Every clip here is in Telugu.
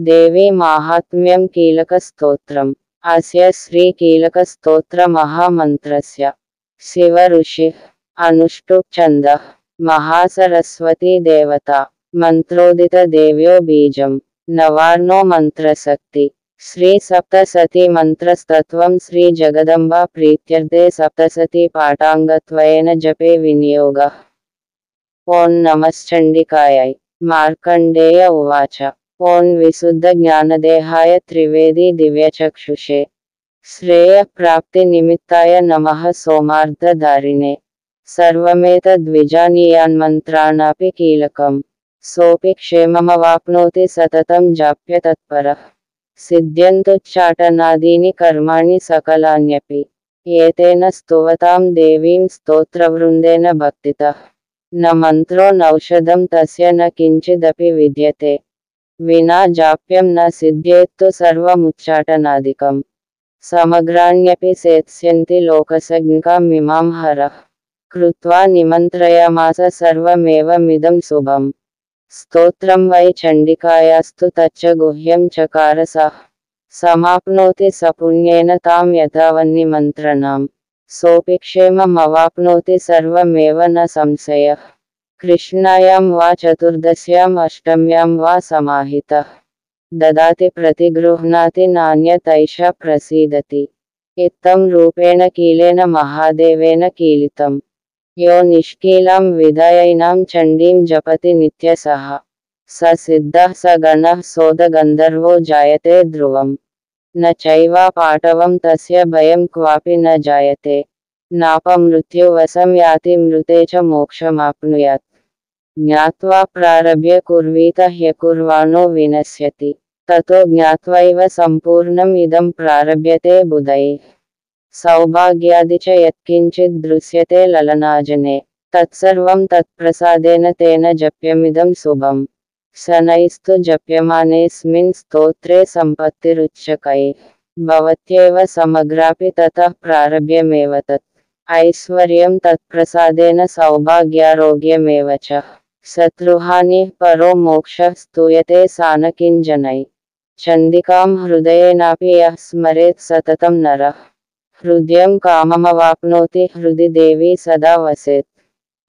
దేవి మాహాత్మ్యం కీలక స్తోత్రం. అస్య శ్రీ కీలక స్తోత్ర మహామంత్రస్య శివ ఋషిః అనుష్టుప్ ఛందః మహాసరస్వతీ దేవత మంత్రోదిత దేవ్యో బీజం నవార్ణో మంత్రశక్తి. శ్రీ సప్తసతి మంత్రస్తత్వం శ్రీ జగదంబా ప్రీత్యర్థే సప్తసతి పాఠాంగత్వేన జపే వినియోగః. ఓం నమశ్చండికాయై. మార్కండేయ ఉవాచ. ఓం విశుద్ధ జ్ఞానదేహాయ త్రివేది దివ్యచక్షుషే శ్రేయ ప్రాప్తి నిమిత్తాయ నమః సోమార్థధారిణే. సర్వమేతద్విజానీయాన్మంత్రాణాపి కీలకం సోపి క్షేమమవాప్నోతి సతతం జాప్య తత్పరః. సిద్ధ్యంతుచ్చాటనాదీని కర్మాణి సకలాన్యపి ఏతేన స్తువతాం దేవీం స్తోత్రవృందేన భక్తితః. న మంత్రో నౌషధం తస్య న కించిదపి విద్యతే వినా జాప్యం న సిద్ధ్యేత్తు సర్వముచ్చాటనాదికం. సమగ్రాణ్యపి సేత్స్యంతి లోకసజ్ఞామిమాం హరః. కృత్వా నిమంత్రయామాస సర్వమేవమిదం శుభం. స్తోత్రం వై చండికాయాస్తు తచ్చ గుహ్యం చకార సః. సమాప్నోతి సపుణ్యేన తాం యథావన్నిమంత్రణాం సోపి క్షేమమవాప్నోతి సర్వమేవ న సంశయః. కృష్ణాయాం వా చతుర్దశ్యాం అష్టమ్యాం వా సమాహితః దదాతి ప్రతిగృహ్ణాతి నాణ్యతైషా ప్రసీదతి. ఇత్తం రూపేణ కీలేన మహాదేవేన కీలితం. యో నిష్కీలాం విధాయైనాం చండీం జపతి నిత్యసః స సిద్ధః స గణః సోద గంధర్వో జాయతే ధ్రువం. న చైవా పాటవం తస్య భయం క్వాపి న జాయతే. నాపమృత్యువశం యాతి మృతే చ మోక్షమాప్నుయాత్. జ్ఞాత్వా ప్రారభ్య కుర్వీత హ్యకుర్వాణో వినశ్యతి. తతో జ్ఞాత్వైవ సంపూర్ణం ఇదం ప్రారభ్యతే బుధైః. సౌభాగ్యాది చ యత్కించిద్ దృశ్యతే లలనాజనే తత్సర్వం తత్ప్రసాదేన తేన జప్యమిదం శుభం. శనైస్తు జప్యమానేస్మిన్ స్తోత్రే సంపత్తిరుచ్యకైః. భవత్యేవ సమగ్రాపి తతః ప్రారభ్యమేవ తత్. ఐశ్వర్యం తత్ప్రసాదేన సౌభాగ్యారోగ్యమేవ చ. శత్రుహానిః పరో మోక్షః స్తూయతే సానకింజనై. చండికాం హృదయేనాపి యః స్మరేత్ సతతం నరః. హృద్యం కామమవాప్నోతి హృది దేవి సదా వసేత్.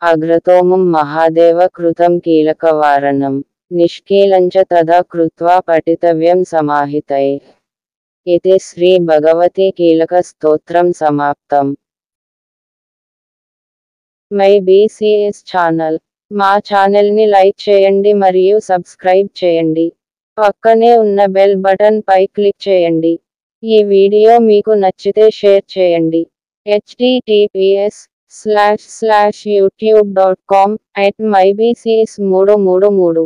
అగ్రతోముం మహాదేవ కృతం కీలకవారణం నిష్కీలంచ తదా కృత్వా పఠితవ్యం సమాహితైః. ఇతి శ్రీ భగవతి కీలక స్తోత్రం సమాప్తం. My BCs channel. మా ఛానల్ని లైక్ చేయండి మరియు సబ్స్క్రైబ్ చేయండి. పక్కనే ఉన్న బెల్ బటన్ పై క్లిక్ చేయండి. ఈ వీడియో మీకు నచ్చితే షేర్ చేయండి. https://youtube.com/mybcs333